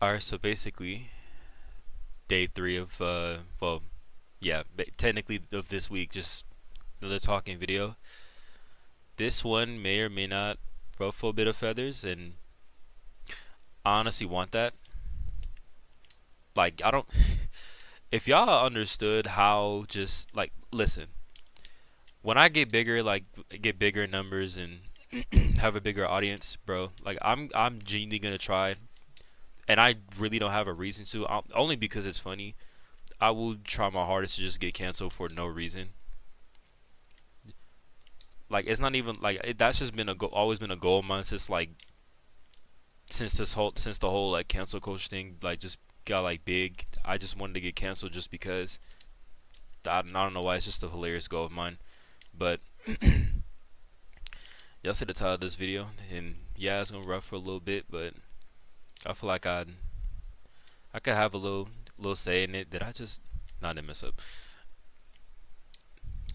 Alright, so basically, day three of, well, yeah, technically of this week, just another talking video. This one may or may not ruffle a bit of feathers, and I honestly want that. Like, I don't. If y'all understood how, just like, listen, when I get bigger, like, get bigger in numbers and have a bigger audience, bro, like, I'm genuinely gonna try, and I really don't have a reason to, only because it's funny. I will try my hardest to just get canceled for no reason. Like it's not even like that's just been always been a goal of mine since like since the whole like cancel culture thing like just got like big. I just wanted to get canceled just because I don't know why, it's just a hilarious goal of mine. But y'all see the title of this video, and yeah, it's gonna rough for a little bit, but I feel like I could have a little say in it that I just not didn't mess up.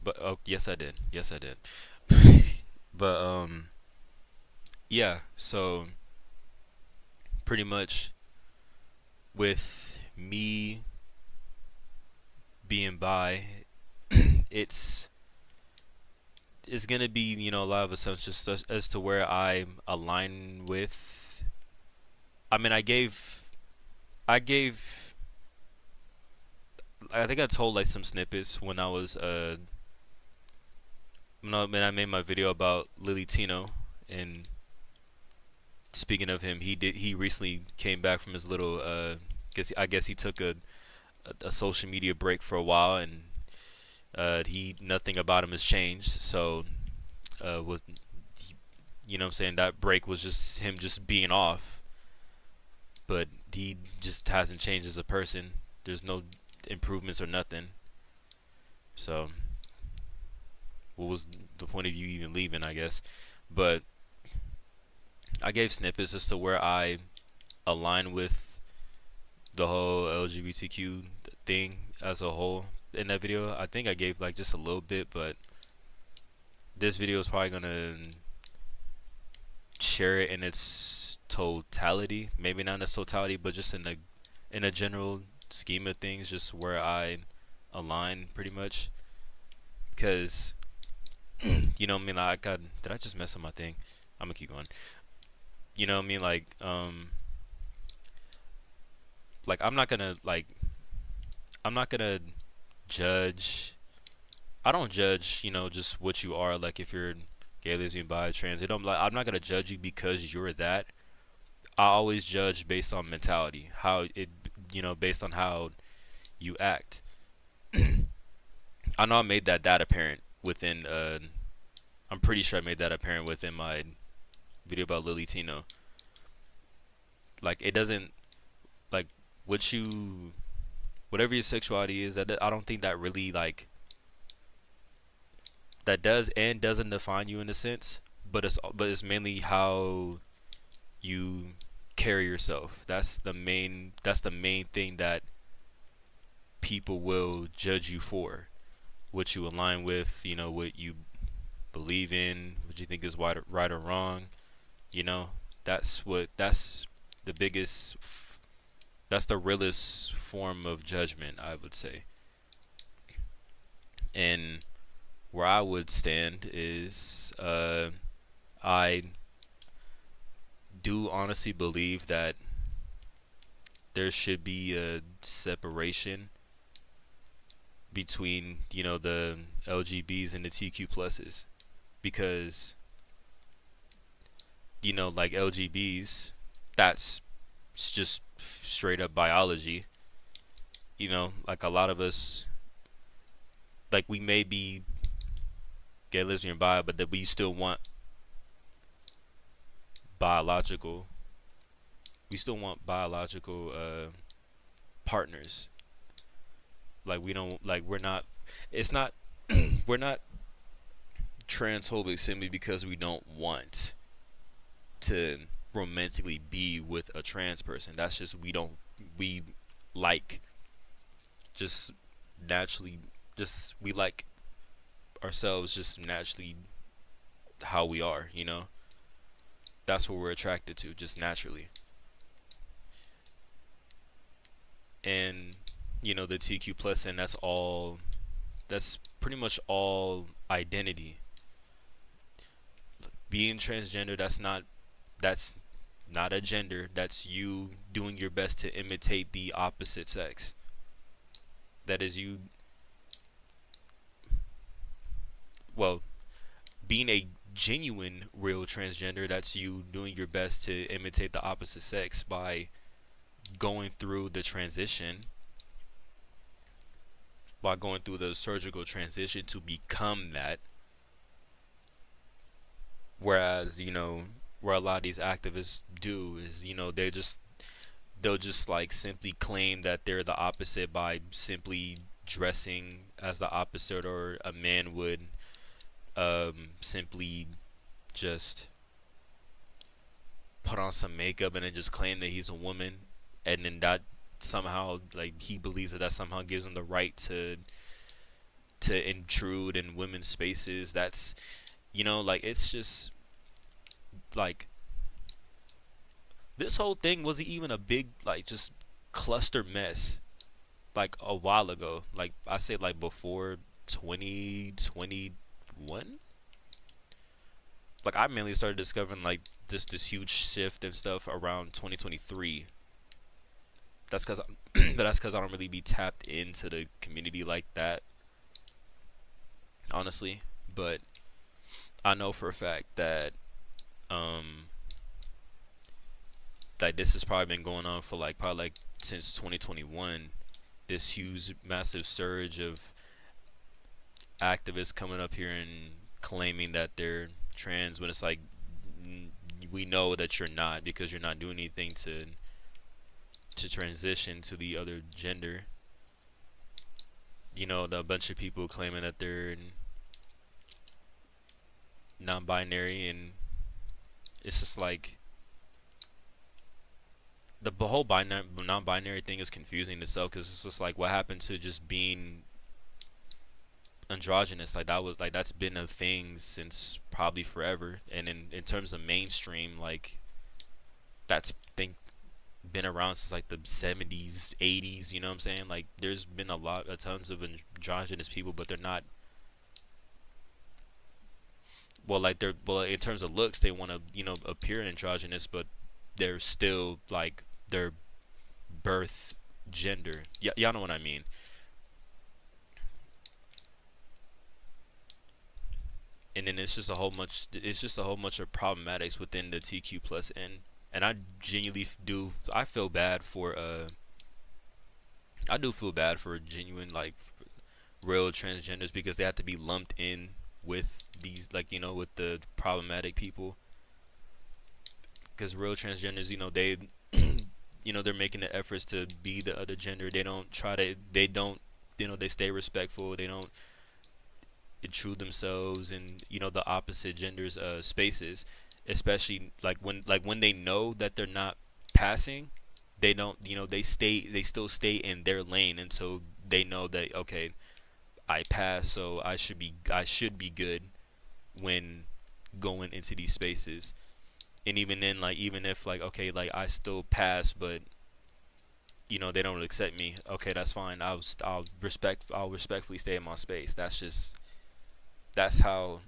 But oh yes I did. Yes I did. But yeah, so pretty much with me being bi, it's it's gonna be, you know, a lot of assumptions as to where I align with. I mean, I gave I think I told like some snippets when I was when I made my video about Lily Tino. And speaking of him, he recently came back from his little I guess he took a social media break for a while, and he nothing about him has changed. So was you know what I'm saying, that break was just him just being off, but he just hasn't changed as a person. There's no improvements or nothing. So what was the point of you even leaving, I guess? But I gave snippets as to where I align with the whole LGBTQ thing as a whole in that video. I think I gave like just a little bit, but this video is probably gonna share it in its totality. Maybe not in its totality, but just in a general scheme of things, just where I align pretty much. Because you know what I mean, like, did I just mess up my thing? I'm gonna keep going. You know what I mean, like I'm not gonna judge. I don't judge, you know, just what you are. Like if you're gay, lesbian, bi, trans, I'm not gonna judge you because you're that. I always judge based on mentality, how it, you know, based on how you act. I know I made that apparent within. I'm pretty sure I made that apparent within my video about Lily Tino. Like it doesn't, like, what you, whatever your sexuality is, that I don't think that really like that does and doesn't define you in a sense, but it's mainly how you carry yourself. That's the main thing that people will judge you for. What you align with, you know, what you believe in, what you think is right or wrong. You know, that's the biggest, that's the realest form of judgment, I would say. And where I would stand is, I do honestly believe that there should be a separation between, you know, the LGBs and the TQ pluses, because, you know, like LGBs, that's just straight up biology. You know, like a lot of us, like we may be gay, lesbian, bi, but that we still want biological. We still want biological partners. Like we don't like we're not. It's not. We're not transphobic simply because we don't want to romantically be with a trans person. That's just we like just naturally just we like ourselves just naturally how we are, you know? That's what we're attracted to just naturally. and the TQ plus, and that's pretty much all identity. Being transgender, that's not a gender. That's you doing your best to imitate the opposite sex. That is you. Well, being a genuine real transgender, that's you doing your best to imitate the opposite sex by going through the transition, by going through the surgical transition to become that. Whereas, where a lot of these activists do is, they'll just like simply claim that they're the opposite by simply dressing as the opposite, or a man would simply just put on some makeup and then just claim that he's a woman, and then that somehow, like, he believes that somehow gives him the right to intrude in women's spaces. That's, like, it's just like, this whole thing wasn't even a big, like, just cluster mess like a while ago. Like I say, like before 2021. Like, I mainly started discovering like this huge shift and stuff around 2023. That's because that's because I don't really be tapped into the community like that, honestly. But I know for a fact that um that this has probably been going on for like probably like since 2021. This huge massive surge of activists coming up here and claiming that they're trans, when it's like, we know that you're not, because you're not doing anything to transition to the other gender. The bunch of people claiming that they're non-binary, and it's just like, the whole non-binary thing is confusing itself, because it's just like, what happened to just being androgynous? Like, that's been a thing since probably forever. And in terms of mainstream, like, that's been around since like the 70s, 80s. You know what I'm saying? Like, there's been a tons of androgynous people, but they're not, well, like, they're, well, in terms of looks, they want to appear androgynous, but they're still like their birth gender. Yeah, y'all know what I mean. And then it's just a whole bunch of problematics within the TQ plus, and I genuinely do, I feel bad for I do feel bad for genuine, like, real transgenders, because they have to be lumped in with these, like, with the problematic people. Because real transgenders, they they're making the efforts to be the other gender. They don't, they stay respectful. They don't intrude themselves in, the opposite gender's spaces, especially like when they know that they're not passing. They don't, they still stay in their lane until they know that, okay, I pass, so I should be good when going into these spaces. And even then, like, even if, like, okay, like, I still pass, but they don't accept me, okay, that's fine. I'll respectfully stay in my space. That's how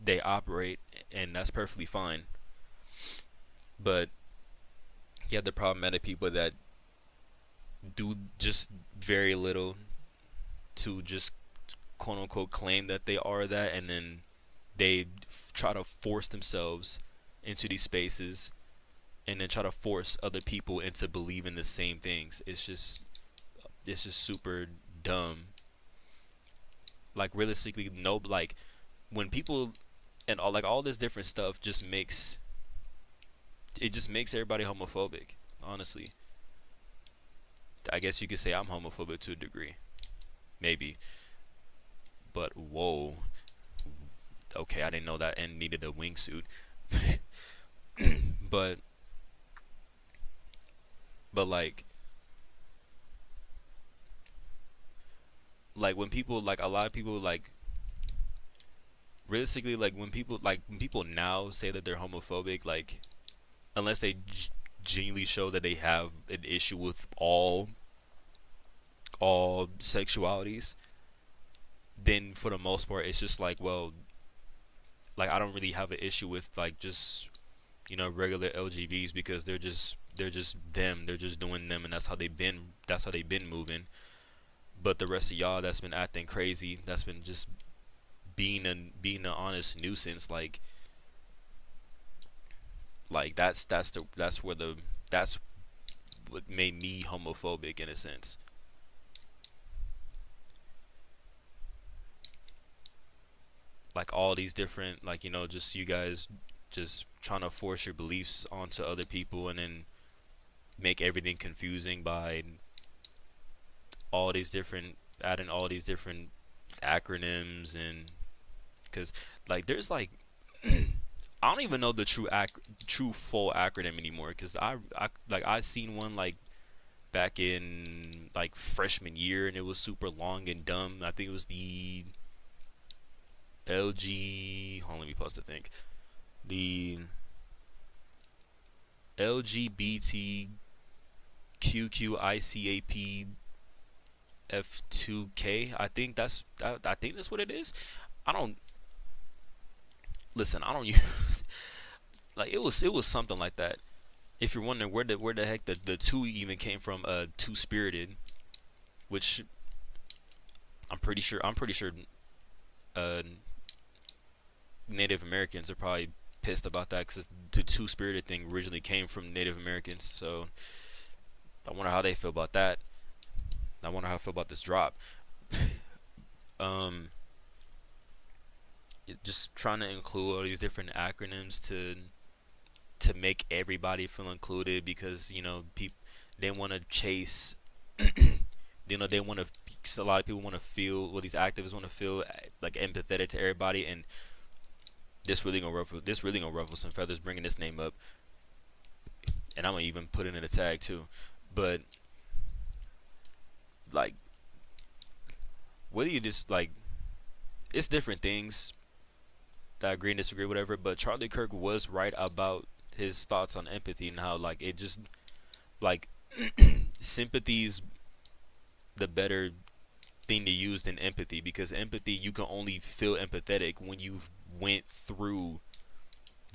they operate, and that's perfectly fine. But you have the problematic people that do just very little to just quote unquote claim that they are that, and then they try to force themselves into these spaces, and then try to force other people into believing the same things. It's just super dumb. Like, realistically, no, like, when people and all this different stuff just makes everybody homophobic, honestly. I guess you could say I'm homophobic to a degree, maybe. But whoa, okay, I didn't know that and needed a wingsuit. but but like when people, like, a lot of people, like, realistically, like, when people now say that they're homophobic, like, unless they genuinely show that they have an issue with all all sexualities, then for the most part it's just like, well, like I don't really have an issue with like just regular LGBs, because they're just them, they're just doing them, and that's how they've been moving. But the rest of y'all that's been acting crazy, that's been just being an honest nuisance, like that's what made me homophobic in a sense. Like all these different, like just you guys just trying to force your beliefs onto other people, and then make everything confusing by all these different adding all these different acronyms. And because like there's like I don't even know the true full acronym anymore, because I seen one like back in like freshman year, and it was super long and dumb. I think it was the LG. Hold on, let me pause to think. The LGBTQQICAP F2K. I think that's what it is. I don't listen. I don't use like it was something like that. If you're wondering where the heck the two even came from, two spirited, which I'm pretty sure uh Native Americans are probably pissed about that, because the two spirited thing originally came from Native Americans. So I wonder how they feel about that. I wonder how I feel about this drop. Um, just trying to include all these different acronyms to make everybody feel included, because people, they want to chase. They want to. A lot of people want to feel. Well, these activists want to feel like empathetic to everybody, and this really gonna ruffle some feathers bringing this name up, and I'm gonna even put it in a tag too. But like, whether you just like, it's different things that I agree and disagree, whatever. But Charlie Kirk was right about his thoughts on empathy, and how like it just like sympathy's the better thing to use than empathy, because empathy, you can only feel empathetic when you've went through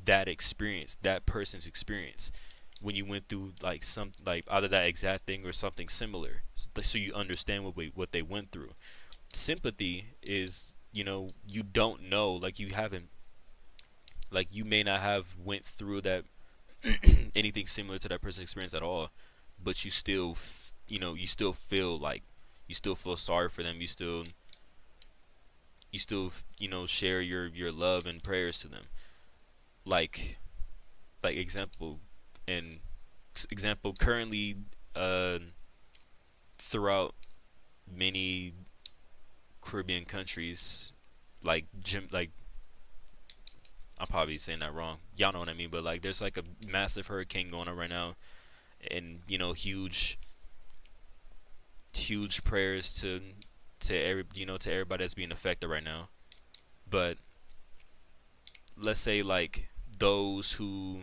that experience, that person's experience, when you went through like some like either that exact thing or something similar, so you understand what they went through. Sympathy is, you don't know, like you haven't, like you may not have went through that anything similar to that person's experience at all, but you still you still feel like, you still feel sorry for them, you still share your love and prayers to them. Like like and example currently, uh throughout many Caribbean countries, like Jim, like I'm probably saying that wrong. Y'all know what I mean, but like there's like a massive hurricane going on right now, and huge prayers to everybody that's being affected right now. But let's say like those who,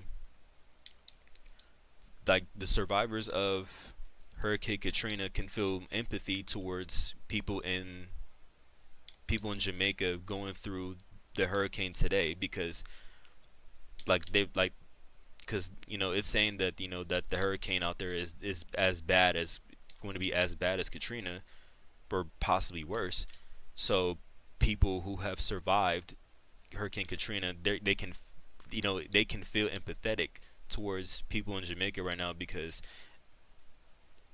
like the survivors of Hurricane Katrina, can feel empathy towards people in Jamaica going through the hurricane today, because like they like because it's saying that that the hurricane out there is as bad as, going to be as bad as Katrina, or possibly worse. So people who have survived Hurricane Katrina, they can feel empathetic towards people in Jamaica right now, because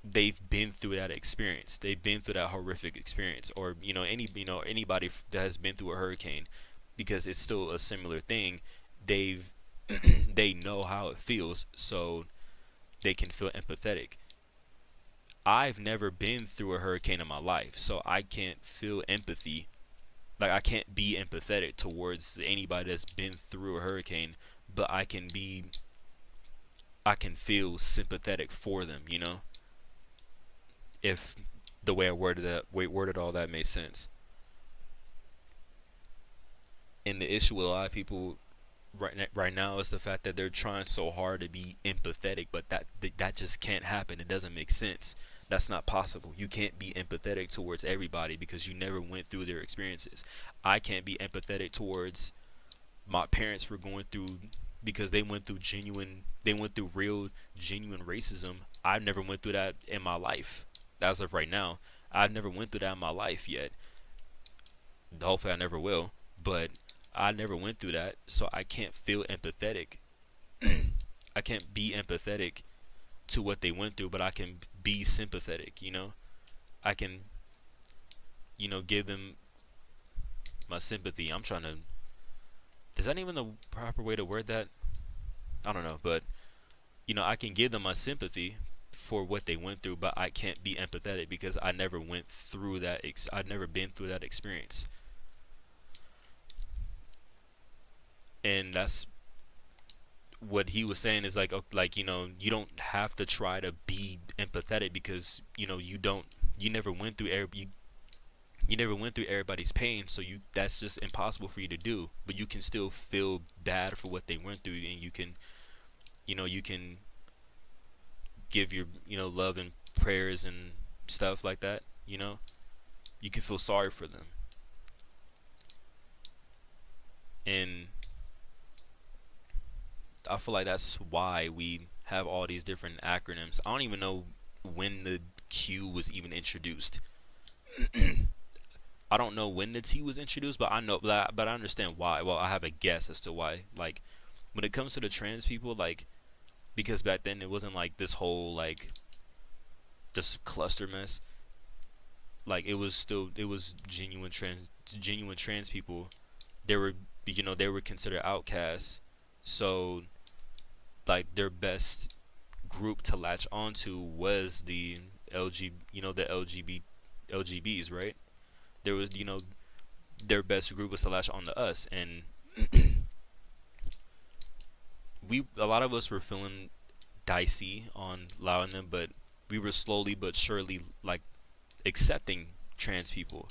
they've been through that experience. They've been through that horrific experience, or anybody that has been through a hurricane, because it's still a similar thing. They've they know how it feels, so they can feel empathetic. I've never been through a hurricane in my life, so I can't feel empathy. Like I can't be empathetic towards anybody that's been through a hurricane, but I can feel sympathetic for them, if the way I worded all that made sense. And the issue with a lot of people right now is the fact that they're trying so hard to be empathetic, but that just can't happen. It doesn't make sense. That's not possible. You can't be empathetic towards everybody because you never went through their experiences. I can't be empathetic towards my parents were going through, because they went through real genuine racism. I've never went through that in my life. As of right now, I've never went through that in my life yet. Hopefully I never will, but I never went through that, so I can't feel empathetic. I can't be empathetic to what they went through, but I can be sympathetic, I can, give them my sympathy. I'm trying to, is that even the proper way to word that? I don't know, but I can give them my sympathy for what they went through, but I can't be empathetic because I never went through that. I've never been through that experience, and that's what he was saying is like, you don't have to try to be empathetic because you never went through you never went through everybody's pain, so that's just impossible for you to do. But you can still feel bad for what they went through, and you can give your love and prayers and stuff like that. You can feel sorry for them, and I feel like that's why we have all these different acronyms. I don't even know when the Q was even introduced. I don't know when the T was introduced, but I understand why. Well, I have a guess as to why. Like, when it comes to the trans people, like, because back then it wasn't like this whole like just cluster mess. Like, it was genuine trans people. They were they were considered outcasts, so like their best group to latch onto was the the LGBs, right? There was their best group was to latch on to us, and a lot of us were feeling dicey on allowing them, but we were slowly but surely like accepting trans people.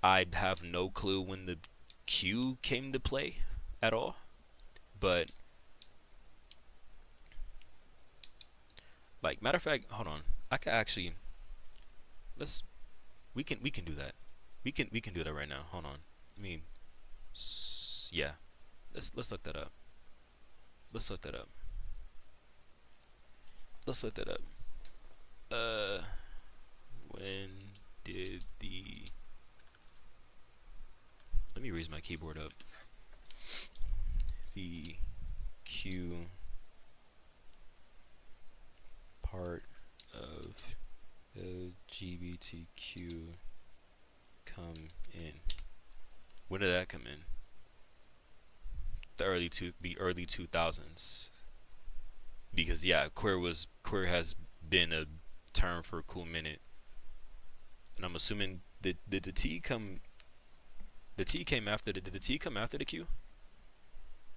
I have no clue when the Q came to play at all, but like, matter of fact, hold on, I can actually let's we can do that. We can do that right now. Hold on. I mean, yeah. Let's look that up. Let's look that up. Let's look that up. When did the Let me raise my keyboard up. The Q part of LGBTQ come in. When did that come in? The early 2000s. Because yeah, queer has been a term for a cool minute. And I'm assuming did the T come the T came after did the T come after the Q?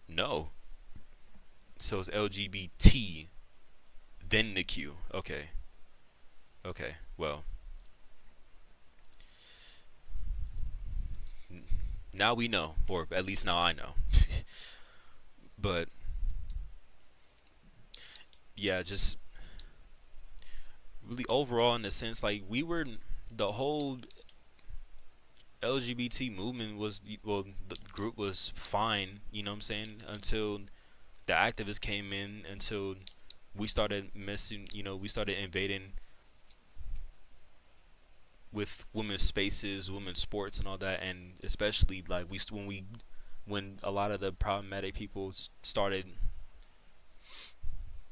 No. So it's LGBT then the Q. Okay. Okay. Well, now we know, or at least now I know. But yeah, just really overall, in the sense, like, the whole LGBT movement was, well, the group was fine, you know what I'm saying, until the activists came in, until we started messing, we started invading with women's spaces, women's sports, and all that, and especially like when a lot of the problematic people started.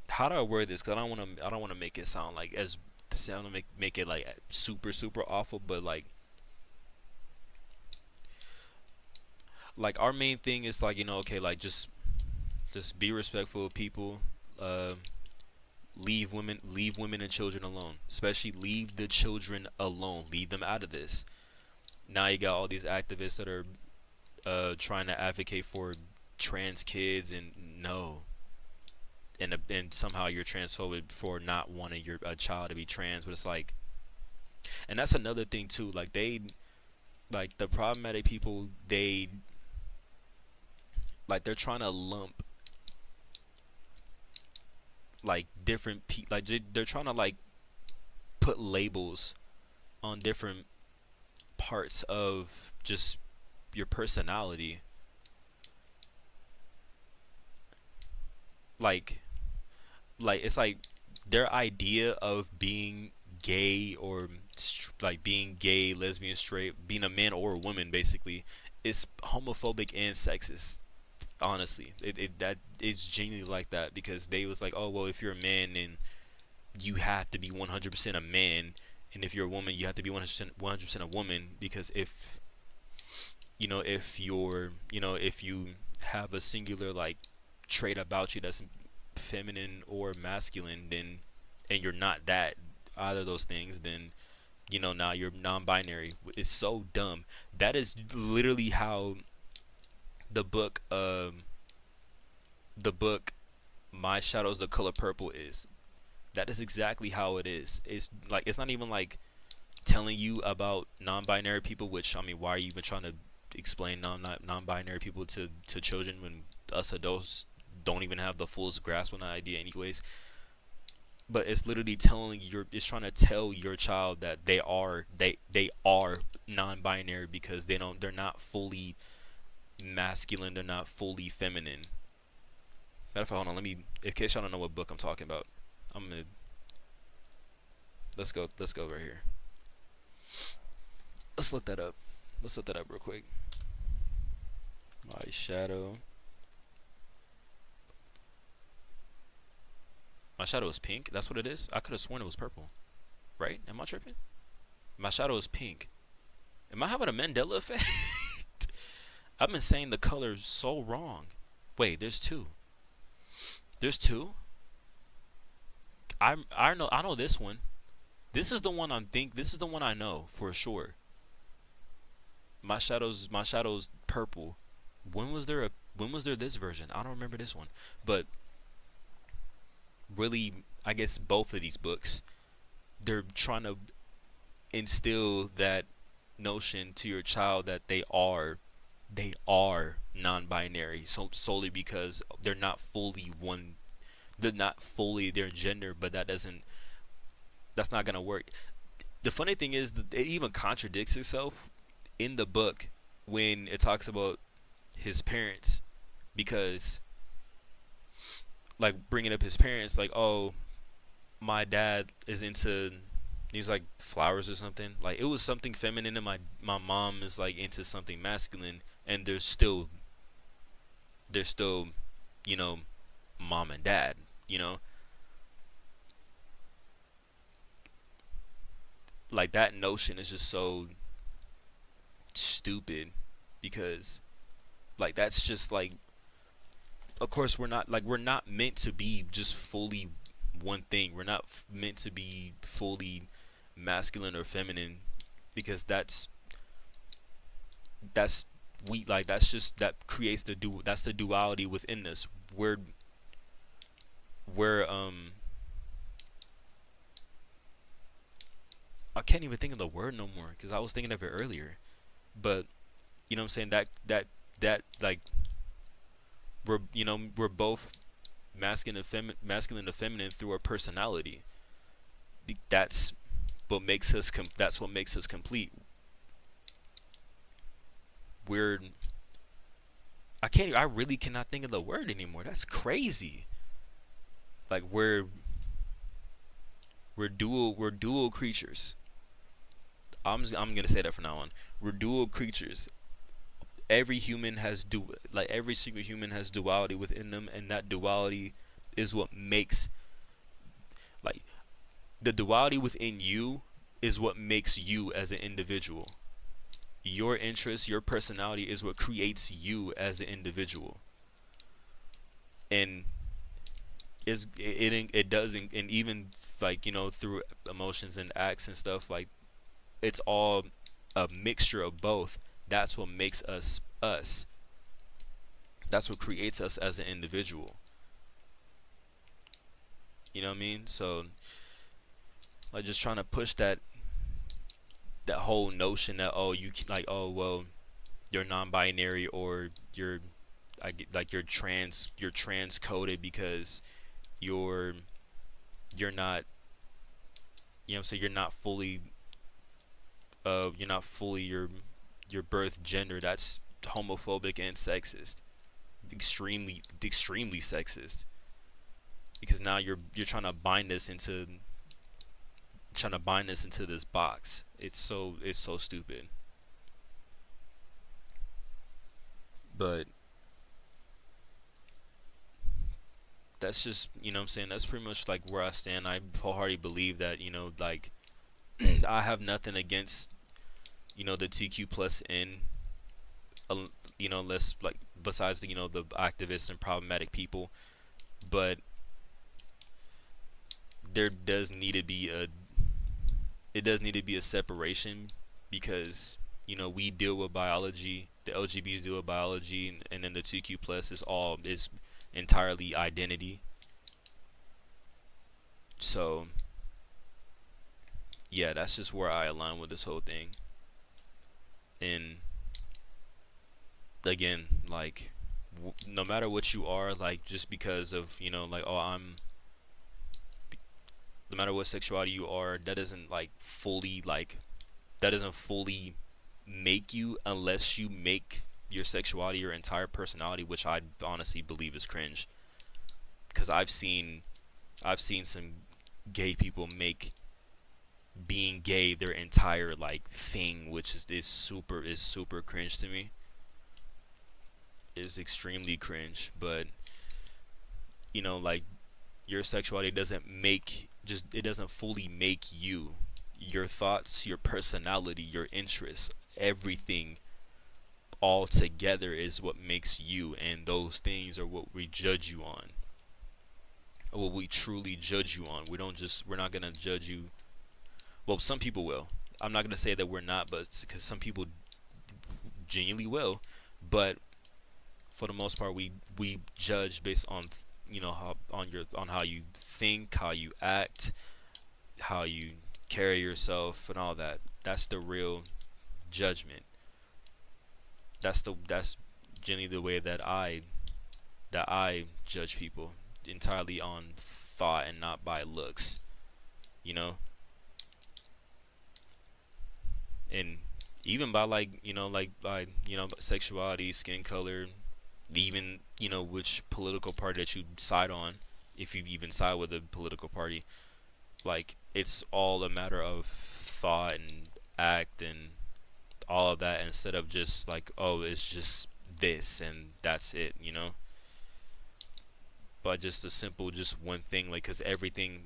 How do I word this? Because I don't want to make it sound like as sound to make it like super super awful, but like our main thing is like, okay, like just be respectful of people. Uh, leave women and children alone. Especially leave the children alone. Leave them out of this. Now you got all these activists that are trying to advocate for trans kids, and no, and somehow you're transphobic for not wanting your child to be trans. But it's like, and that's another thing too. Like the problematic people, they're trying to lump like different people, like they're trying to like put labels on different parts of just your personality. Like it's like their idea of being gay or like being gay, lesbian, straight, being a man or a woman basically is homophobic and sexist. Honestly, that is genuinely like that, because they was like, oh well, if you're a man then you have to be 100% a man, and if you're a woman you have to be 100% a woman, because if if you're if you have a singular like trait about you that's feminine or masculine, then and you're not that either of those things, then now you're non-binary. It's so dumb. That is literally how the book the book My Shadows the Color Purple is. That is exactly how it is. It's like, it's not even like telling you about non-binary people, which, I mean, why are you even trying to explain non-binary people to children when us adults don't even have the fullest grasp on that idea anyways? But it's literally it's trying to tell your child that they are non-binary, because they're not fully masculine, they're not fully feminine. Matter of fact, hold on, in case y'all don't know what book I'm talking about, let's go right here. Let's look that up. Real quick. My shadow. My shadow is pink. That's what it is. I could have sworn it was purple. Right? Am I tripping? My shadow is pink. Am I having a Mandela effect? I've been saying the color so wrong. Wait, there's two. There's two. I know this one. This is the one this is the one I know for sure. My shadow's purple. When was there this version? I don't remember this one. But really, I guess both of these books, they're trying to instill that notion to your child that they are non-binary, solely because they're not fully their gender, but that's not gonna work. The funny thing is that it even contradicts itself in the book when it talks about his parents, because like bringing up his parents, like, oh, my dad is into these like flowers or something, like it was something feminine, and my mom is like into something masculine, and they're still mom and dad, like that notion is just so stupid, because like that's just like, of course we're not meant to be just fully one thing. We're not meant to be fully masculine or feminine, because that's we like that creates that's the duality within us. We're I can't even think of the word no more, because I was thinking of it earlier, but you know what I'm saying, that like we're both masculine and feminine through our personality. That's what makes us complete. We're I really cannot think of the word anymore. That's crazy. Like we're dual creatures. I'm gonna say that from now on. We're dual creatures. Every single human has duality within them, and that duality is what makes, like, the duality within you is what makes you as an individual. Your interests, your personality is what creates you as an individual. And it does, and even like through emotions and acts and stuff, like it's all a mixture of both. That's what makes us us. That's what creates us as an individual. You know what I mean? So like just trying to push that whole notion that, oh, you like, oh well, you're non-binary, or you're you're trans coded because you're not you know what I'm saying, you're not fully your birth gender. That's homophobic and sexist, extremely sexist, because now you're trying to bind us into this box. It's so stupid. But that's just, you know what I'm saying, that's pretty much like where I stand. I wholeheartedly believe that, you know, like I have nothing against, you know, the TQ plus N, uh, you know, less like besides the, you know, the activists and problematic people. But there does need to be a it does need to be a separation, because, you know, we deal with biology, the LGBTs deal with biology, and then the TQ plus is entirely identity. So yeah, that's just where I align with this whole thing. And again, like, no matter what you are, like, just because of, you know, like, oh, no matter what sexuality you are, that doesn't fully make you, unless you make your sexuality your entire personality, which I honestly believe is cringe. Because I've seen some gay people make being gay their entire like thing, which is super cringe to me. Is extremely cringe. But, you know, like, your sexuality it doesn't fully make you. Your thoughts, your personality, your interests, everything all together is what makes you, and those things are what we judge you on, or what we truly judge you on. We're not gonna judge you. Well, some people will. I'm not gonna say that we're not, but because some people genuinely will. But for the most part, we judge based on, you know, on how you think, how you act, how you carry yourself, and all that. That's the real judgment. That's generally the way that I judge people, entirely on thought and not by looks, you know. And even by, like, you know, like, by, you know, sexuality, skin color, even, you know, which political party that you side on, if you even side with a political party. Like, it's all a matter of thought and act and all of that, instead of just like, oh, it's just this and that's it, you know. But just a simple, just one thing, like, because everything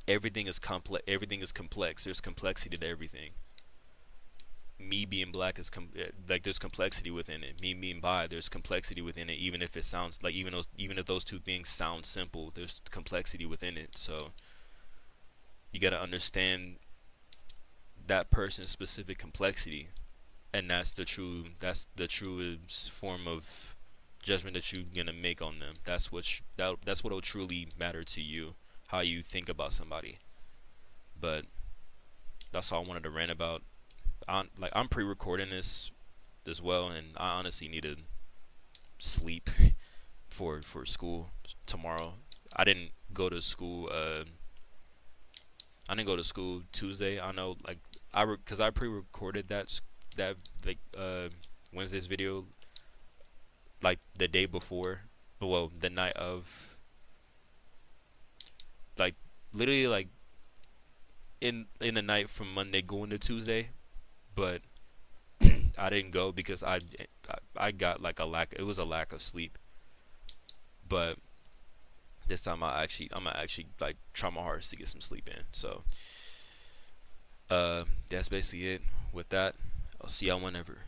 is complex. There's complexity to everything. Me being black like, there's complexity within it. Me being bi, there's complexity within it. Even if it sounds like, even if those two things sound simple, there's complexity within it. So you got to understand that person's specific complexity, and that's the truest form of judgment that you're gonna make on them. That's what will truly matter to you, how you think about somebody. But that's all I wanted to rant about. I'm pre-recording this as well, and I honestly need to sleep for school tomorrow. I didn't go to school. I didn't go to school Tuesday. I know, like, because I pre-recorded that like Wednesday's video, like, the day before, well, the night of, like, literally, like, in the night from Monday going to Tuesday. But I didn't go because I got, like, it was a lack of sleep. But this time I'm gonna actually, like, try my hardest to get some sleep in. So that's basically it with that. I'll see y'all whenever.